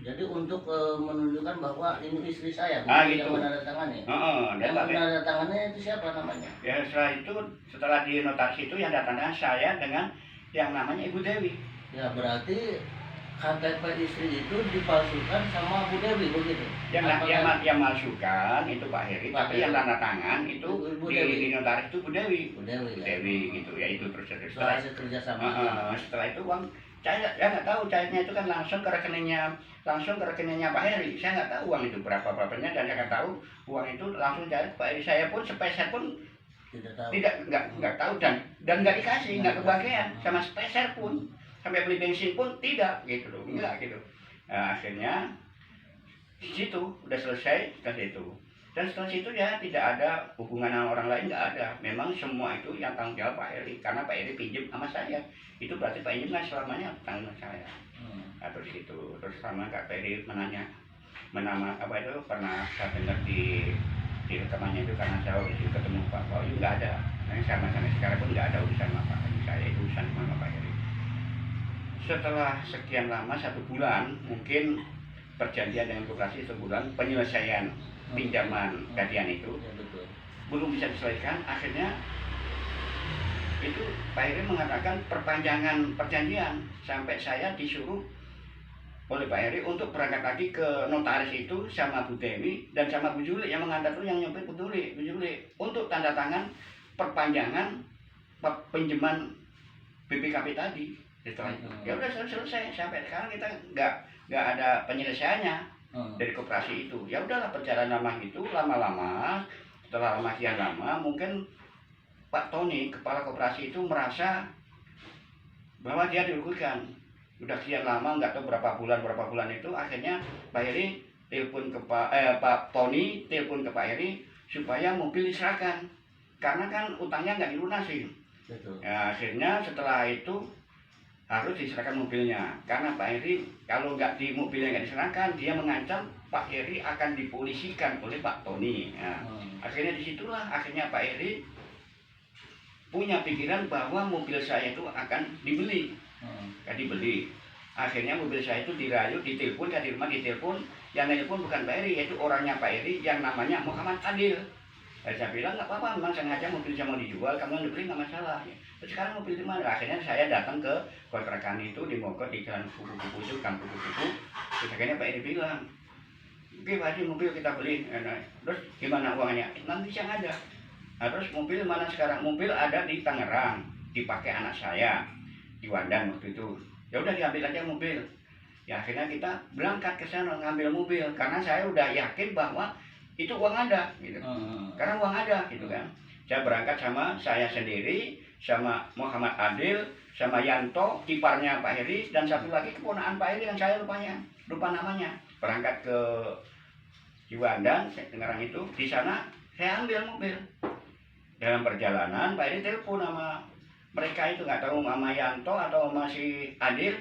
Jadi untuk menunjukkan bahwa ini istri saya, gitu. yang menandatangani. Dan Yang menandatangannya itu siapa namanya? Ya setelah di notaris itu yang datangnya saya dengan yang namanya Ibu Dewi. Ya berarti KTP istri itu dipalsukan sama Bu Dewi begitu? Yang masukkan itu Pak Heri, tapi yang tanda tangan itu di notaris itu Bu Dewi. Bu Dewi, gitu ya, itu terus setelah kerjasama. Setelah itu uang saya nggak tahu, cairnya itu kan langsung ke rekeningnya Pak Heri. Saya nggak tahu uang itu berapanya, dan saya nggak tahu uang itu langsung cair Pak Heri. Saya pun sepeser pun nggak tahu, dan nggak dikasih, nggak kebagian sama sepeser pun, sampai beli bensin pun tidak gitu loh, enggak gitu. Nah, akhirnya di situ udah selesai setelah itu, dan setelah itu ya tidak ada hubungan sama orang lain, nggak ada. Memang semua itu yang tanggung jawab Pak Heri, karena Pak Heri pinjam sama saya, itu berarti Pak Heri nggak selamanya tanggung saya. Terus itu terus sama Kak Heri menama apa itu, pernah saya dengar di rekamannya itu, karena saya waktu itu ketemu Pak Bayu, nggak ada. Nah, sama-sama sekarang pun nggak ada urusan sama Pak Heri, saya itu urusan sama Pak Heri. Setelah sekian lama, 1 bulan mungkin perjanjian dengan koperasi, 1 bulan penyelesaian pinjaman gadian itu belum bisa diselesaikan. Akhirnya itu Pak Heri mengatakan perpanjangan perjanjian, sampai saya disuruh oleh Pak Heri untuk berangkat lagi ke notaris itu sama Bu Dewi dan sama Bu Juli, yang mengantar itu yang nyampe Bu Juli untuk tanda tangan perpanjangan pinjaman BPKB tadi. Setelah itu ya udah selesai, sampai sekarang kita nggak ada penyelesaiannya dari koperasi itu. Ya udahlah, perjalanan lama itu lama-lama, setelah sekian lama mungkin Pak Tony, kepala koperasi itu merasa bahwa dia dirugikan. Udah sekian lama, nggak tahu berapa bulan itu, akhirnya Pak Heri telepon ke Pak Tony telepon ke Pak Heri supaya mobil diserahkan, karena kan utangnya nggak dilunasi. Ya, akhirnya setelah itu harus diserahkan mobilnya, karena Pak Heri kalau mobilnya nggak diserahkan, dia mengancam Pak Heri akan dipolisikan oleh Pak Tony. Nah, akhirnya disitulah akhirnya Pak Heri punya pikiran bahwa mobil saya itu akan dibeli. Dibeli. Akhirnya mobil saya itu dirayu, ditelepon, di rumah ditelepon, yang nelpon bukan Pak Heri, yaitu orangnya Pak Heri yang namanya Muhammad Adil. Saya bilang nggak apa-apa, memang sengaja mobil saya mau dijual, kamu yang dibeli nggak masalah. Terus sekarang mobil di mana? Akhirnya saya datang ke kontrakan itu di Mogot, di Jalan Kupu-Kupu itu, Kampung Kupu-Kupu. Terus akhirnya Pak Heri bilang, oke Pak Haji, mobil kita beli. Terus gimana uangnya? Nanti siang ada. Nah, terus mobil mana sekarang? Mobil ada di Tangerang, dipakai anak saya di Wandan waktu itu. Ya udah, diambil aja mobil. Ya akhirnya kita berangkat ke sana ngambil mobil, karena saya udah yakin bahwa itu uang ada gitu. Karena uang ada gitu kan. Saya berangkat sama saya sendiri, sama Muhammad Adil, sama Yanto, kiparnya Pak Heri, dan satu lagi keponakan Pak Heri yang saya lupa namanya. Berangkat ke Ciwandan, Tangerang itu. Di sana saya ambil mobil. Dalam perjalanan Pak Heri telepon sama mereka itu, nggak tahu sama Yanto atau sama si Adil,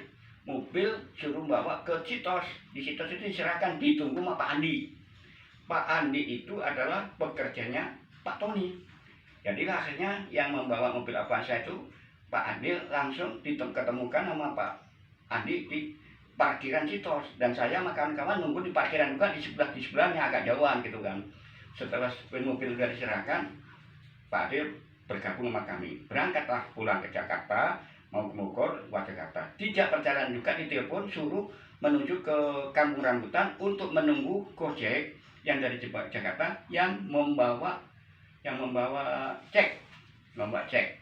mobil suruh bawa ke Citos. Di Citos itu diserahkan, ditunggu sama Pak Andi. Pak Andi itu adalah pekerjanya Pak Tony. Jadilah akhirnya yang membawa mobil Avanza itu Pak Adil langsung ketemukan sama Pak Andi di parkiran Citos, dan saya sama kawan-kawan nunggu di parkiran juga di sebelahnya agak jauhan gitu kan. Setelah mobil sudah diserahkan, Pak Adil bergabung sama kami, berangkatlah pulang ke Jakarta, mau ke Bogor, ke Jakarta. Tidak perjalanan juga ditelepon suruh menuju ke Kampung Rambutan untuk menunggu Gojek yang dari Jakarta yang membawa cek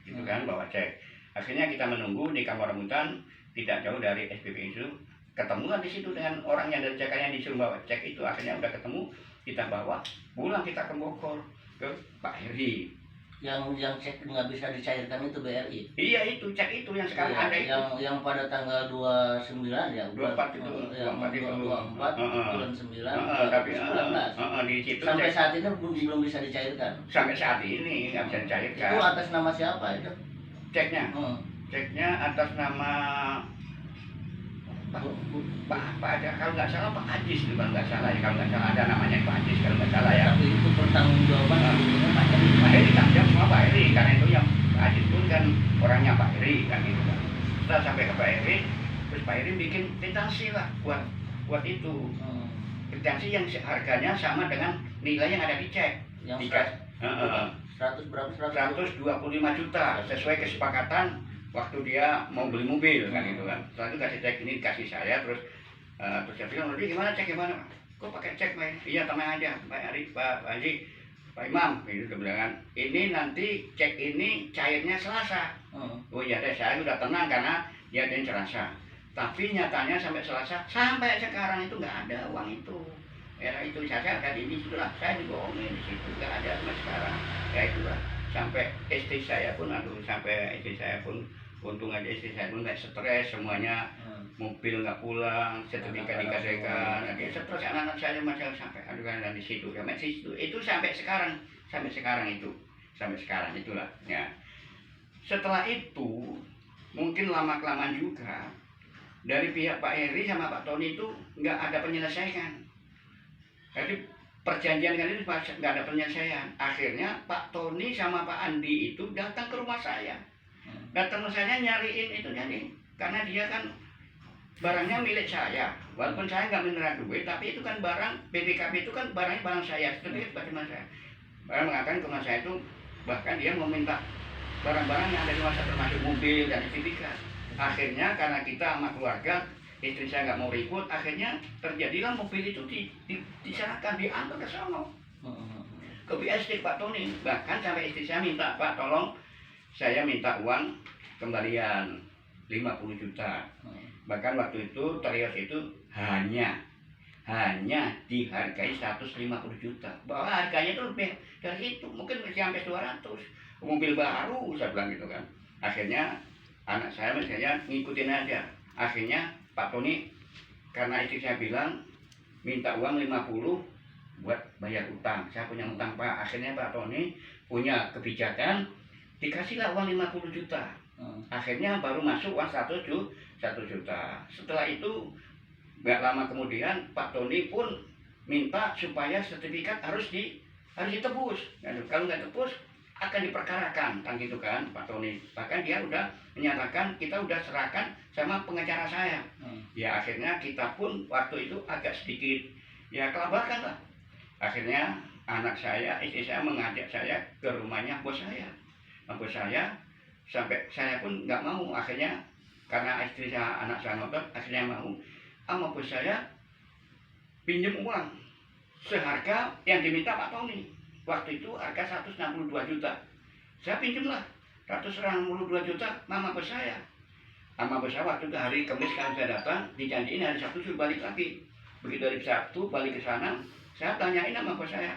gitu kan, bawa cek. Akhirnya kita menunggu di Kampung Rambutan, tidak jauh dari SPP itu. Ketemuan di situ dengan orang yang dari Jakarta yang disuruh bawa cek itu. Akhirnya udah ketemu, kita bawa pulang kita ke Bogor ke Pak Heri. Yang cek nggak bisa dicairkan itu BRI. Iya, itu cek itu yang sekarang ada itu. Yang pada tanggal 29 ya. 24 itu. 24 bulan 9 tapi 19. Di situ sampai saat ini belum bisa dicairkan. Sampai saat ini nggak bisa dicairkan. Itu atas nama siapa itu? Ceknya. Ceknya atas nama Pak ada, kalau nggak salah Pak Ajis itu, kalau nggak salah ya, kalau nggak salah ada namanya Pak Ajis kalau nggak salah ya. Tapi itu pertanggungjawaban sebetulnya Pak Heri. Pak Heri tanggung semua Pak Heri, karena itu yang Pak Ajis pun kan orangnya Pak Heri kan gitu kan. Setelah sampai ke Pak Heri, terus Pak Heri bikin kwitansi lah buat buat itu. Hmm. Kwitansi yang harganya sama dengan nilai yang ada di cek. Yang Dikas- 100 berapa? 125 juta sesuai kesepakatan waktu dia mau beli mobil kan itu kan. Setelah itu kasih cek ini dikasih saya terus saya bilang, "Jadi gimana cek gimana?" "Kok pakai cek, Pak?" "Iya, tenang aja, Pak Ari, Pak Haji, Pak Imam," gitu dia bilang kan. "Ini nanti cek ini cairnya Selasa." Oh iya deh, saya udah tenang karena dia ada yang Selasa. Tapi nyatanya sampai Selasa, sampai sekarang itu nggak ada uang itu. Era itu saya ada di situlah, saya dibohongin di situ, nggak ada sampai sekarang. Ya itulah, sampai istri saya pun, sampai istri saya pun, untung aja istri saya pun nggak stres semuanya. Mobil nggak pulang, sertifikat dikasihkan, nanti stres anak-anak saya masalah sampai aduh kan di situ, sampai situ itu sampai sekarang itulah ya. Setelah itu mungkin lama kelamaan juga dari pihak Pak Heri sama Pak Tony itu nggak ada penyelesaian. Jadi perjanjian kali itu nggak ada penyelesaian. Akhirnya Pak Tony sama Pak Andi itu datang ke rumah saya, datang ke saya nyariin itu jadi karena dia kan barangnya milik saya, walaupun saya nggak menerima duit, tapi itu kan barang BPKB itu kan barang saya, seperti itu bagaimana saya. Barang mengatakan ke rumah saya itu bahkan dia mau minta barang-barang yang ada di rumah saya termasuk mobil dan sertifikat. Akhirnya karena kita sama keluarga, istri saya nggak mau ribut, akhirnya terjadilah mobil itu diserahkan, diantar ke sana ke BSD Pak Tony. Bahkan sampai istri saya minta, "Pak, tolong saya minta uang kembalian 50 juta. Bahkan waktu itu Terios itu hanya dihargai 150 juta. Bahwa harganya itu lebih dari itu, mungkin sampai 200. Mobil baru, saya bilang gitu kan. Akhirnya anak saya misalnya ngikutin aja. Akhirnya Pak Tony, karena istri saya bilang minta uang 50 buat bayar utang. Saya punya utang, Pak. Akhirnya Pak Tony punya kebijakan, dikasihlah uang 50 juta. Akhirnya baru masuk uang 1 juta. Setelah itu nggak lama kemudian Pak Tony pun minta supaya sertifikat harus ditebus. Dan kalau nggak tebus akan diperkarakan kan gitu kan Pak Tony. Bahkan dia udah menyatakan kita udah serahkan sama pengacara saya. Ya akhirnya kita pun waktu itu agak sedikit ya kelabakan lah. Akhirnya anak saya, istri saya mengajak saya ke rumahnya bos saya. Bos saya sampai saya pun nggak mau. Akhirnya karena istri saya, anak saya ngotot, akhirnya mau sama bos saya pinjam uang seharga yang diminta Pak Tony. Waktu itu harga 162 juta. Saya pinjamlah 162 juta mama bos saya. Sama bos saya waktu itu hari Kamis kalau saya datang, dijanjiin hari Sabtu suruh balik lagi. Begitu hari Sabtu balik ke sana, saya tanyain sama bos saya,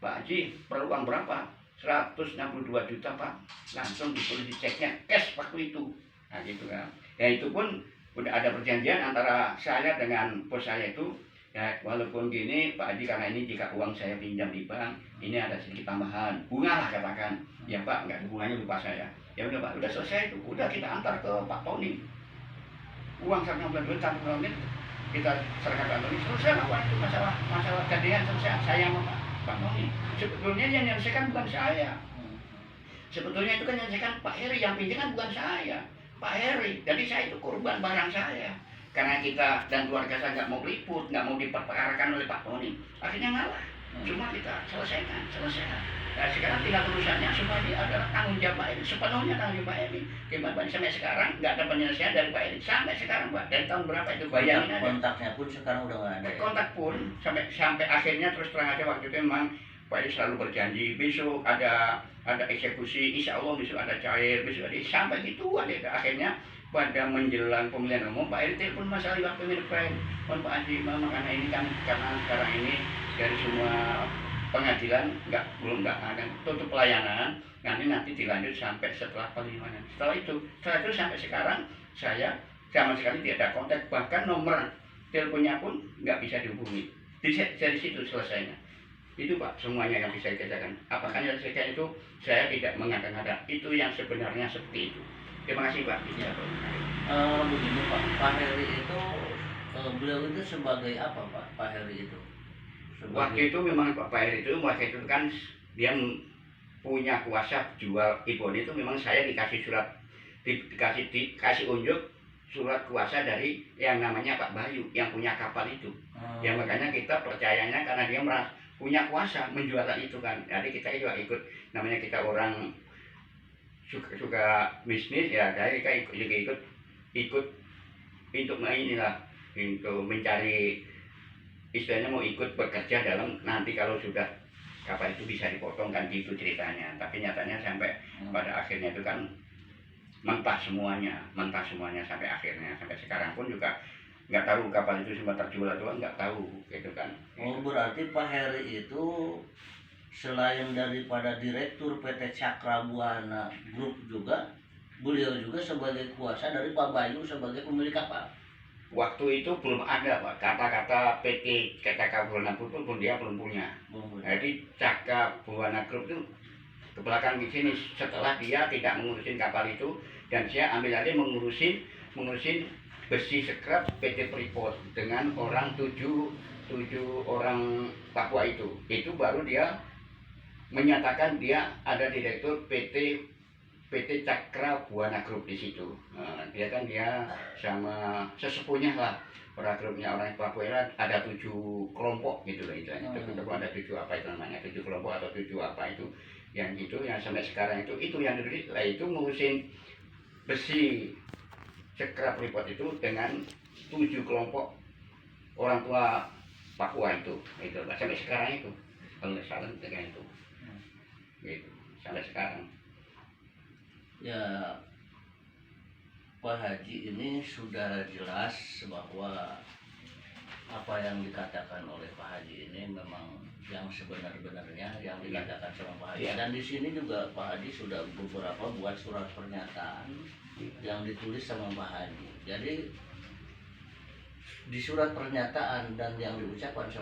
"Pak Haji, perlu uang berapa?" 162 juta, Pak. Langsung disuruh diceknya cash waktu itu. Nah gitu kan. Ya itu pun udah ada perjanjian antara saya dengan bos saya itu. Ya walaupun gini Pak Haji, karena ini jika uang saya pinjam di bank, ini ada sedikit tambahan bunga lah katakan. Ya Pak, nggak ada bunganya, lupa saya. Ya udah Pak, udah selesai itu. Udah kita antar ke Pak Tony. Uang 160 juta kita serahkan Pak Tony. Selesai lah uang itu, masalah gandengan selesai. Saya sama Pak Tony. Sebetulnya yang menyelesaikan bukan saya. Sebetulnya itu kan yang menyelesaikan Pak Heri, yang pinjam kan bukan saya, Pak Heri. Jadi saya itu korban barang saya. Karena kita dan keluarga saya nggak mau ribut, nggak mau diperkarakan oleh Pak Tony, akhirnya ngalah. Cuma kita selesai. Nah sekarang tinggal urusannya supaya adalah tanggung jawab Pak Heri, sepenuhnya tanggung jawab Pak Heri. Gimana Pak, sampai sekarang nggak ada penyelesaian dari Pak Heri sampai sekarang Pak. Dari tahun berapa itu bayangin aja. Kontaknya pun sekarang udah nggak ada. Kontak pun sampai akhirnya terus terang aja waktu itu memang Pak Heri selalu berjanji besok ada eksekusi, insya Allah besok ada cair, besok ada sampai gitu ada. Akhirnya pada menjelang pemilihan umum Pak Heri telepon masalah waktu pilpres, Pak Haji, karena ini kan karena sekarang ini dari semua pengadilan belum ada tutup pelayanan, nanti dilanjut sampai setelah pemilihan. Setelah itu sampai sekarang saya sama sekali tidak ada kontak, bahkan nomor teleponnya pun nggak bisa dihubungi. Dari situ selesainya. Itu Pak semuanya yang bisa dikatakan. Apakah yang selesai itu saya tidak mengada-ngada. Itu yang sebenarnya seperti itu. Terima kasih Pak. Ya. Begini Pak Heri itu beliau itu sebagai apa Pak Heri itu? Waktu itu memang Pak Heri itu waktu itu kan dia punya kuasa jual Ibon itu, memang saya dikasih surat, dikasih unjuk surat kuasa dari yang namanya Pak Bayu yang punya kapal itu. Ya makanya kita percayanya karena dia punya kuasa menjualan itu kan. Jadi kita juga ikut, namanya kita orang suka bisnis ya, jadi kita ikut untuk inilah, untuk mencari, istilahnya mau ikut bekerja dalam nanti kalau sudah kapal itu bisa dipotong kan, gitu ceritanya. Tapi nyatanya sampai pada akhirnya itu kan mentah semuanya sampai akhirnya, sampai sekarang pun juga nggak tahu kapal itu sempat terjual atau nggak tahu gitu kan. Oh, berarti Pak Heri itu selain daripada direktur PT Cakra Buana Group juga, beliau juga sebagai kuasa dari Pak Bayu sebagai pemilik kapal. Waktu itu belum ada Pak, kata-kata PT Cakra Buana Group pun dia belum punya. Jadi Cakra Buana Group itu ke belakang di sini setelah dia tidak mengurusin kapal itu, dan dia ambil alih mengurusin besi scrap PT Freeport dengan orang tujuh orang Papua itu baru dia menyatakan dia ada direktur PT Cakra Buana Group di situ. Nah, dia sama sesepuhnya lah, orang grupnya orang Papua ada 7 kelompok gitu loh, itu ada 7 apa itu namanya, 7 kelompok atau 7 apa itu, yang itu yang sampai sekarang itu yang dulu itu ngurusin besi scrap Freeport itu dengan 7 kelompok orang tua Papua itu sampai sekarang itu, kalau nggak salah dengan itu gitu sampai sekarang. Ya, Pak Haji ini sudah jelas bahwa apa yang dikatakan oleh Pak Haji ini memang yang sebenar-benarnya yang dikatakan sama Pak Haji. Dan di sini juga Pak Haji sudah beberapa buat surat pernyataan yang ditulis sama Pak Haji. Jadi di surat pernyataan dan yang diucapkan sama